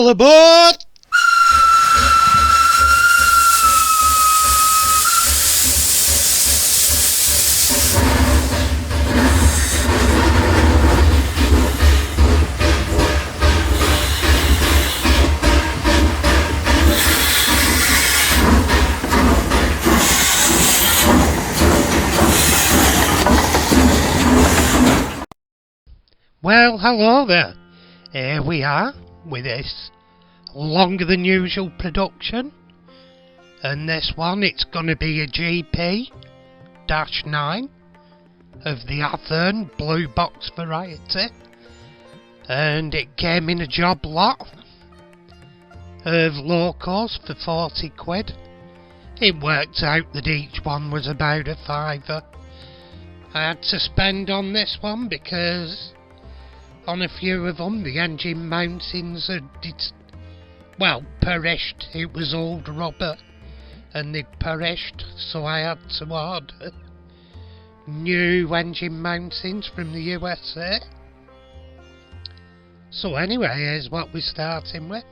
All aboard! Well, hello there. Here we are with this longer than usual production. And this one, it's going to be a GP-9 of the Athearn blue box variety. And it came in a job lot of locals for 40 quid. It worked out that each one was about a £5. I had to spend on this one because on a few of them the engine mountings had perished. It was old rubber and they'd perished, so I had to order new engine mountings from the USA. So anyway, here's what we're starting with.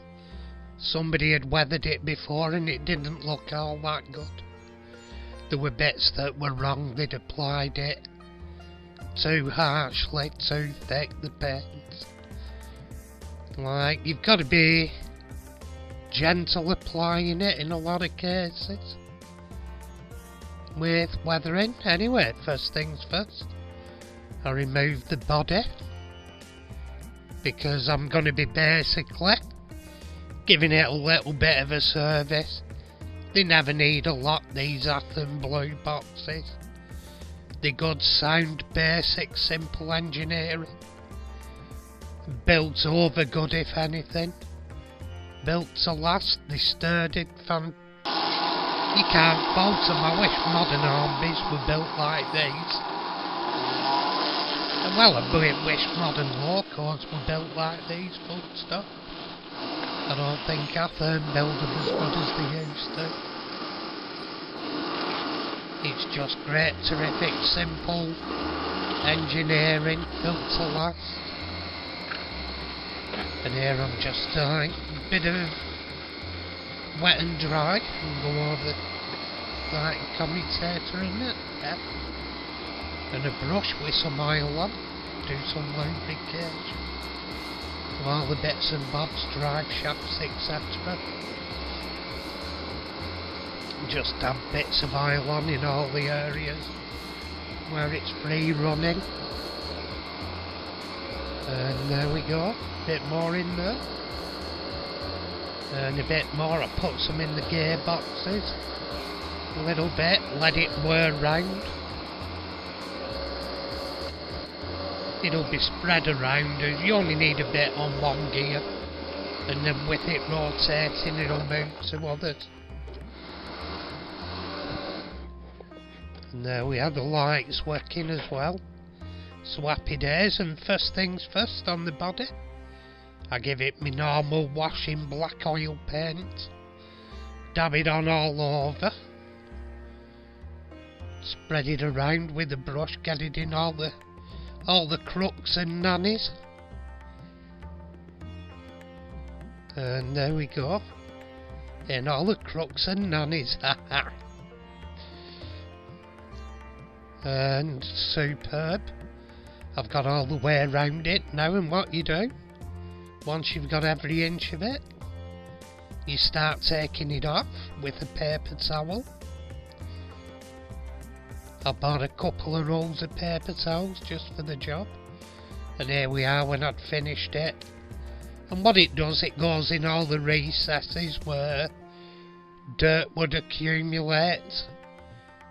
Somebody had weathered it before and it didn't look all that good. There were bits that were wrong. They'd applied it too harshly, too thick, the paint. Like, you've got to be gentle applying it in a lot of cases with weathering. Anyway, first things first, I removed the body because I'm going to be basically giving it a little bit of a service. They never need a lot, these Athearn blue boxes. They're good, sound, basic, simple engineering. Built over good, if anything. Built to last, they sturdy, You can't fault them. I wish modern armies were built like these. Well, I wish modern locals were built like these, full stop. I don't think Athearn build them as good as they used to. It's just great, terrific, simple engineering, built to last. And here I'm just doing a bit of wet and dry and go over like a commutator in it. Yeah. And a brush with some oil on, do some lubrication. All the bits and bobs, drive shafts, etc. Just add bits of oil on in all the areas where it's free running. And there we go, a bit more in there. And a bit more, I put some in the gearboxes. A little bit, let it whir round. It'll be spread around, and you only need a bit on one gear. And then with it rotating, it'll move to others. And there we have the lights working as well. So happy days. And first things first, on the body, I give it my normal washing black oil paint. Dab it on all over. Spread it around with the brush, get it in all the crooks and nannies. And there we go. In all the crooks and nannies. And superb. I've got all the way around it now, and what you do, once you've got every inch of it, you start taking it off with a paper towel. I bought a couple of rolls of paper towels just for the job, and here we are when I'd finished it. And what it does, it goes in all the recesses where dirt would accumulate,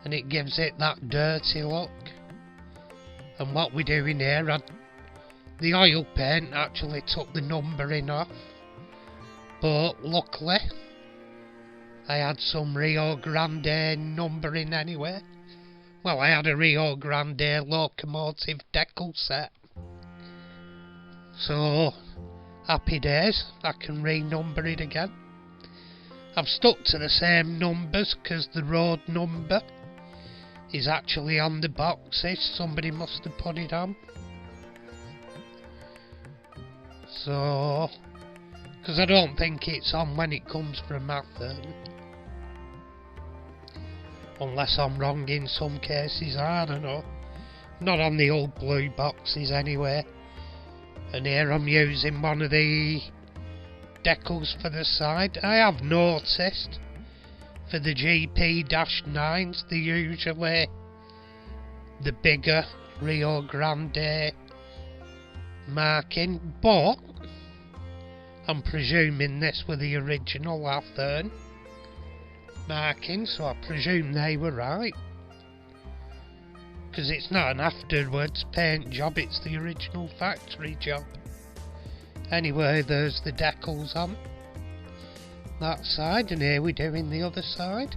and it gives it that dirty look. And what we're doing here, the oil paint actually took the numbering off, but luckily I had some Rio Grande numbering anyway. Well, I had a Rio Grande locomotive decal set, so happy days, I can renumber it again. I've stuck to the same numbers because the road number is actually on the boxes. Somebody must have put it on. So Because I don't think it's on when it comes from Athearn. Unless I'm wrong in some cases, I don't know. Not on the old blue boxes anyway. And here I'm using one of the decals for the side. I have noticed for the GP-9s they're usually the bigger Rio Grande marking, but I'm presuming this were the original Athearn marking, so I presume they were right. Because it's not an afterwards paint job, it's the original factory job. Anyway, there's the decals on that side, and here we're doing the other side.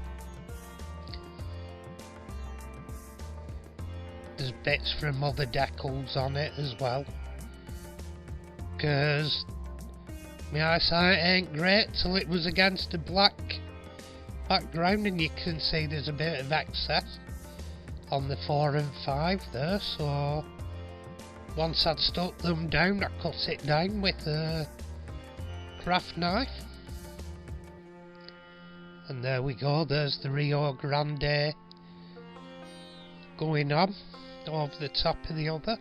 There's bits from other decals on it as well. Because my eyesight ain't great till it was against a black background, and you can see there's a bit of excess on the 4 and 5 there, so once I'd stuck them down I cut it down with a craft knife, and there we go, there's the Rio Grande going on over the top of the other,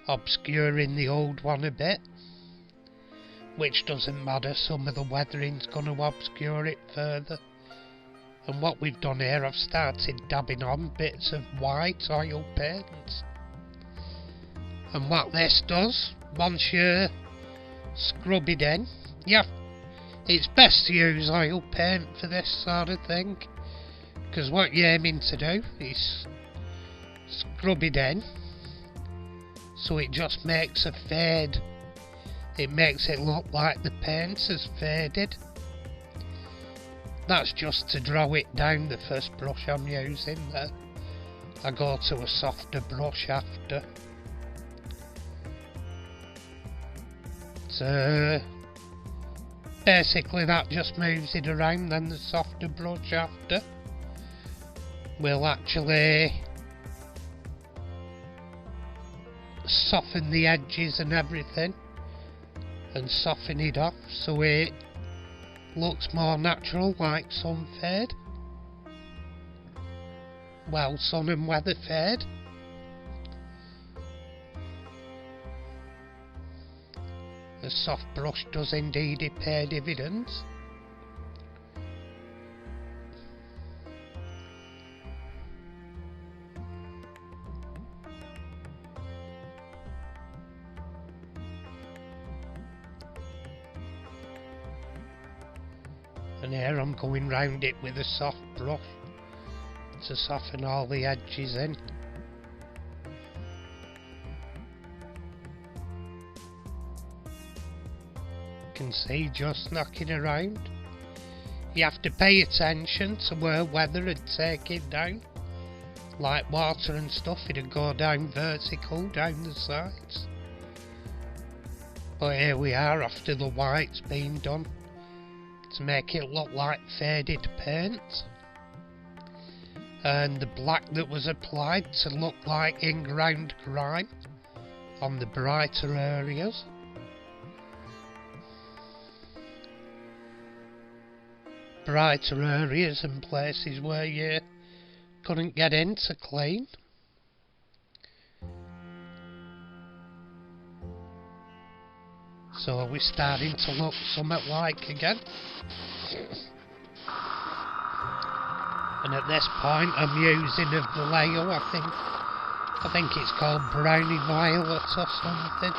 obscuring the old one a bit, which doesn't matter, some of the weathering's going to obscure it further. And what we've done here, I've started dabbing on bits of white oil paints. And what this does, once you scrub it in, yeah, it's best to use oil paint for this sort of thing, because what you're aiming to do is scrub it in, so it just makes a fade. It makes it look like the paint has faded. That's just to draw it down, the first brush I'm using there. I go to a softer brush after. So basically that just moves it around, then the softer brush after will actually soften the edges and everything and soften it off so it looks more natural, like sun fade. Well, sun and weather fade. A soft brush does indeed pay dividends. And here I'm going round it with a soft brush to soften all the edges in. You can see just knocking around. You have to pay attention to where weather would take it down. Like water and stuff, it'd go down vertical down the sides. But here we are after the white's been done, to make it look like faded paint, and the black that was applied to look like in-ground grime on the brighter areas. Brighter areas and places where you couldn't get in to clean. So we're starting to look somewhat like again. And at this point I'm using a Vallejo, I think it's called Brownie Violet or something.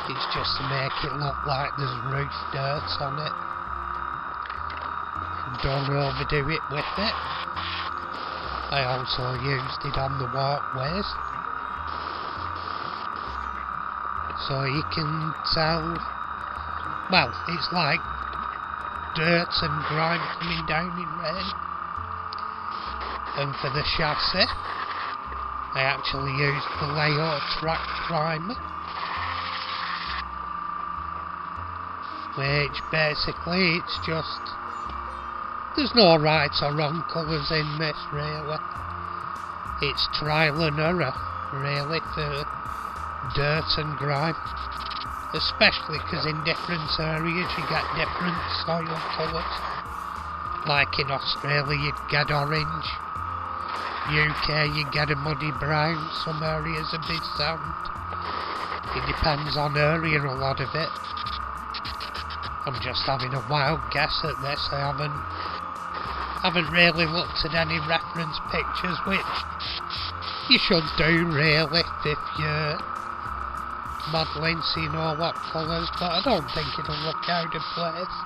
It's just to make it look like there's roof dirt on it. Don't overdo it with it. I also used it on the walkways, so you can tell, well, it's like dirt and grime coming down in rain. And for the chassis, I actually used the Vallejo track primer, which basically it's just, there's no right or wrong colours in this really. It's trial and error really for dirt and grime. especially because in different areas you get different soil colours. Like in Australia you'd get orange, UK you get a muddy brown, some areas a bit sand. It depends on area, a lot of it. I'm just having a wild guess at this. I haven't really looked at any reference pictures, which you should do really if you're modelling so you know what colours, but I don't think it'll look out of place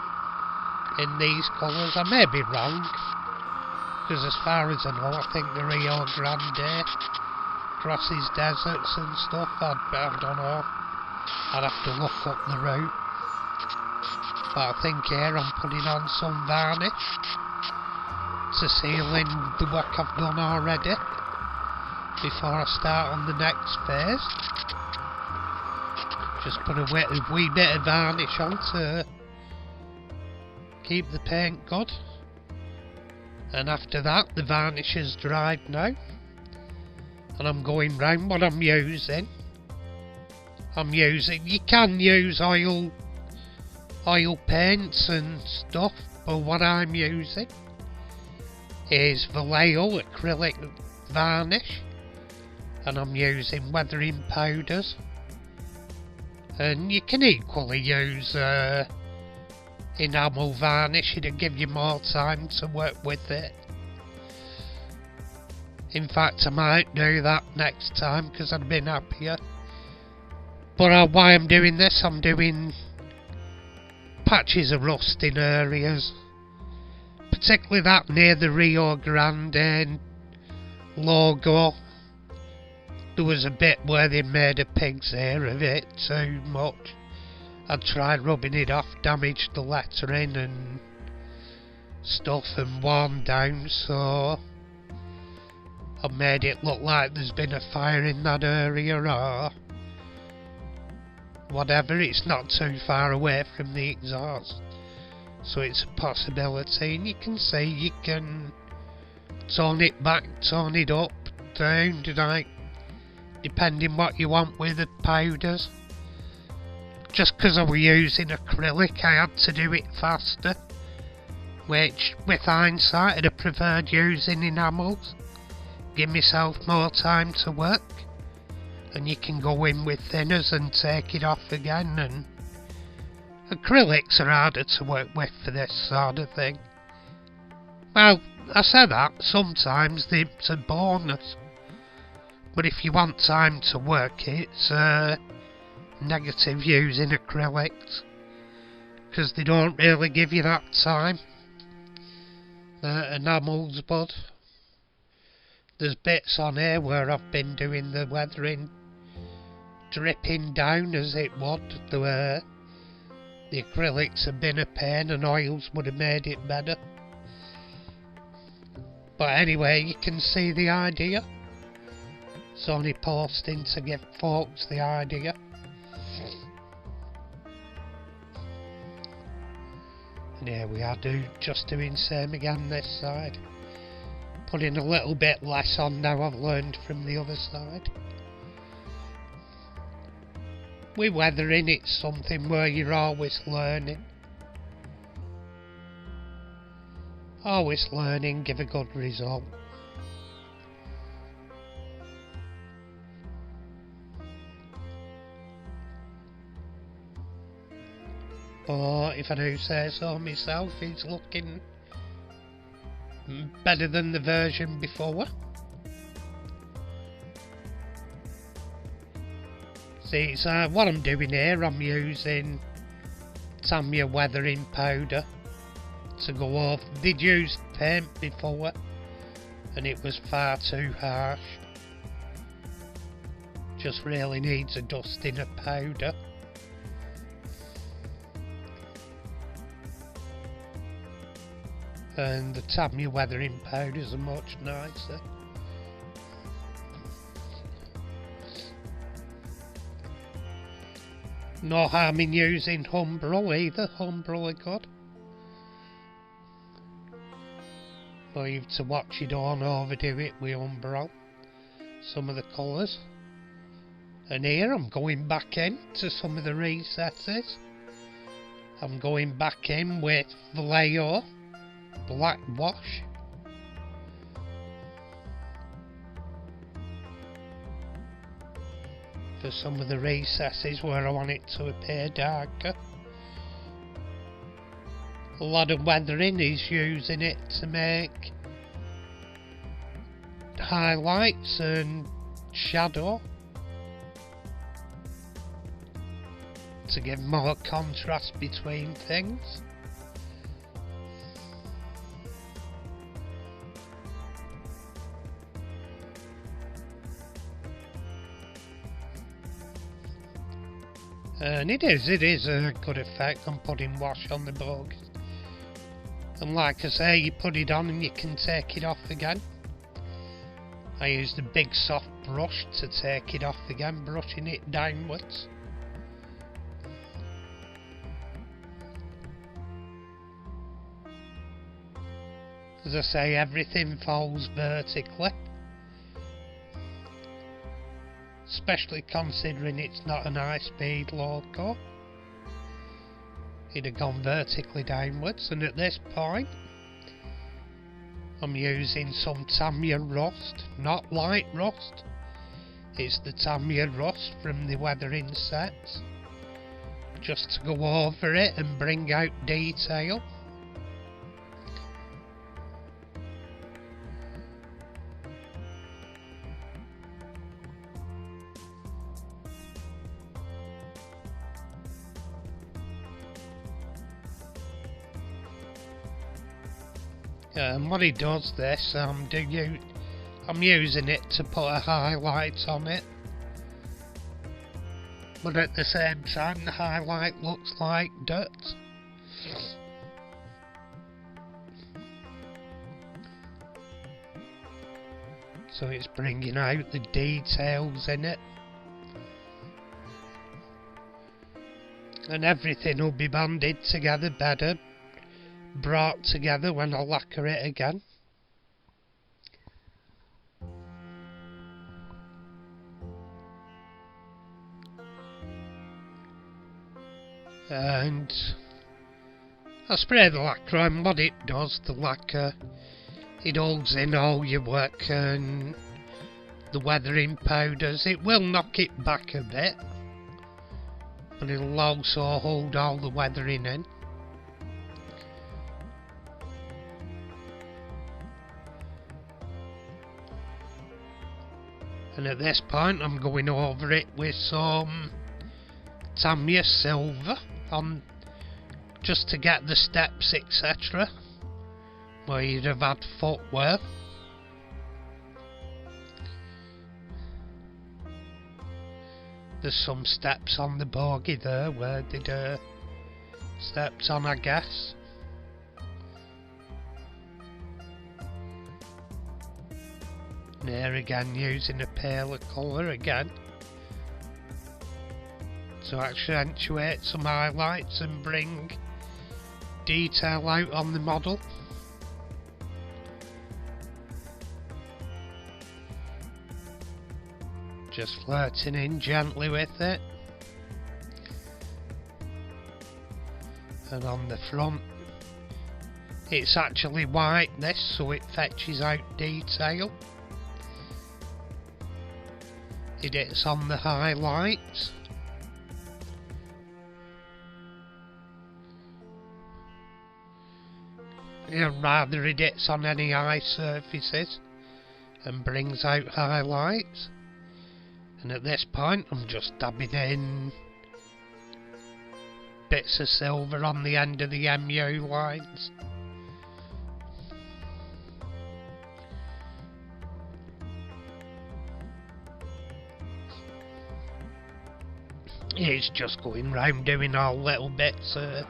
in these colours. I may be wrong, because as far as I know, I think the Rio Grande crosses deserts and stuff. I don't know. I'd have to look up the route. But I think here I'm putting on some varnish to seal in the work I've done already before I start on the next phase. Just put a wee bit of varnish on to keep the paint good. And after that, the varnish is dried now. And I'm going round what I'm using. You can use oil paints and stuff, but what I'm using is Vallejo acrylic varnish, and I'm using weathering powders. And you can equally use enamel varnish, it'll give you more time to work with it. In fact, I might do that next time because I'd been happier. But why I'm doing this, I'm doing patches of rust in areas, particularly that near the Rio Grande logo. There was a bit where they made a pig's ear of it too much. I tried rubbing it off, damaged the lettering and stuff and worn down, so I made it look like there's been a fire in that area or whatever. It's not too far away from the exhaust, so it's a possibility. And you can see you can tone it back, tone it up, down, depending what you want with the powders. Just because I was using acrylic, I had to do it faster, which with hindsight I'd have preferred using enamels. Give myself more time to work, and you can go in with thinners and take it off again, and acrylics are harder to work with for this sort of thing. Well, I say that, sometimes it's a bonus, but if you want time to work, it's negative using acrylics, because they don't really give you that time. Enamels, but there's bits on here where I've been doing the weathering, dripping down as it would. The acrylics have been a pain and oils would have made it better. But anyway, you can see the idea. It's only posting to give folks the idea. And here we are just doing same again this side. Putting a little bit less on now I've learned from the other side. With weathering, it's something where you're always learning. Always learning, give a good result. But if I do say so myself, it's looking better than the version before. See, it's what I'm doing here, I'm using Tamiya weathering powder to go off. They'd used paint before and it was far too harsh. Just really needs a dusting of powder. And the Tamiya weathering powders are much nicer. No harm in using Humbrol either, Humbrol are good. But you have to watch you don't overdo it with Humbrol. Some of the colours. And here I'm going back in to some of the recesses. I'm going back in with Vallejo black wash. For some of the recesses where I want it to appear darker. A lot of weathering is using it to make highlights and shadow, to give more contrast between things. And it is a good effect on putting wash on the bogies. And like I say, you put it on and you can take it off again. I used a big soft brush to take it off again, brushing it downwards. As I say, everything falls vertically. Especially considering it's not an high-speed loco. It'd have gone vertically downwards, and at this point I'm using some Tamiya rust, not light rust. It's the Tamiya rust from the weathering sets, just to go over it and bring out detail. And when he does this, I'm using it to put a highlight on it, but at the same time the highlight looks like dirt. So it's bringing out the details in it. And everything will be banded together better, brought together when I lacquer it again. And I spray the lacquer, and what it does, the lacquer, it holds in all your work and the weathering powders. It will knock it back a bit, but it'll also hold all the weathering in. And at this point I'm going over it with some Tamiya silver on, just to get the steps etc. where you'd have had footwear. There's some steps on the bogie there where they'd steps on, I guess. And here again using a paler colour again to accentuate some highlights and bring detail out on the model. Just flirting in gently with it. And on the front it's actually white this, so it fetches out detail. It hits on the highlights. Rather it hits on any eye surfaces and brings out highlights. And at this point I'm just dabbing in bits of silver on the end of the MU lines. It's just going round doing all little bits of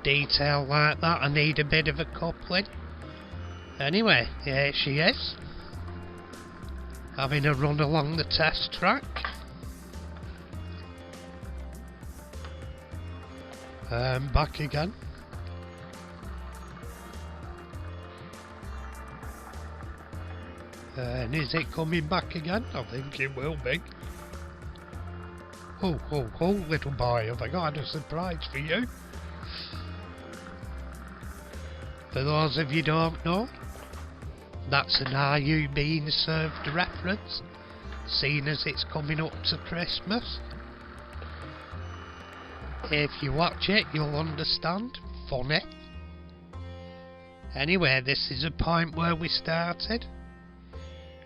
detail like that. I need a bit of a coupling. Anyway, here she is, having a run along the test track. Back again. And is it coming back again? I think it will be. little boy, have I got a surprise for you? For those of you who don't know, that's an Are You Being Served reference, seeing as it's coming up to Christmas. If you watch it, you'll understand. Funny. Anyway, this is a point where we started.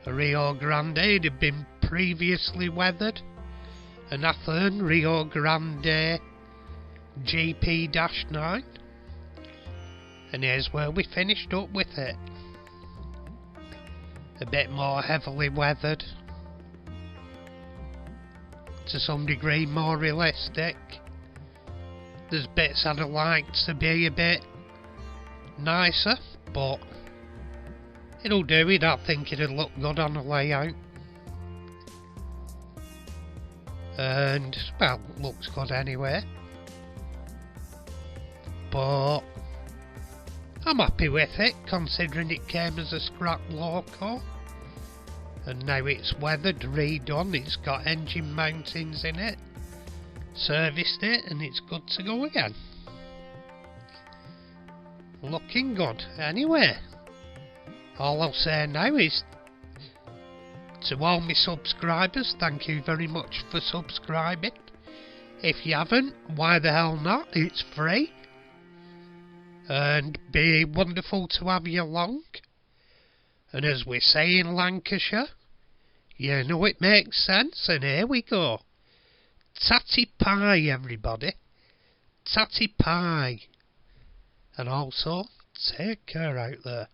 Rio Grande had been previously weathered. An Athearn Rio Grande GP-9. And here's where we finished up with it. A bit more heavily weathered. To some degree more realistic. There's bits I'd have liked to be a bit nicer, but it'll do. I don't think it'll look good on a layout. And, well, looks good anyway. But I'm happy with it, considering it came as a scrap loco. And now it's weathered, redone, it's got engine mountings in it. Serviced it, and it's good to go again. Looking good. Anyway, all I'll say now is, to all my subscribers, thank you very much for subscribing. If you haven't, why the hell not? It's free. And be wonderful to have you along. And as we say in Lancashire, you know it makes sense, and here we go. Tatty pie, everybody. Tatty pie. And also, take care out there.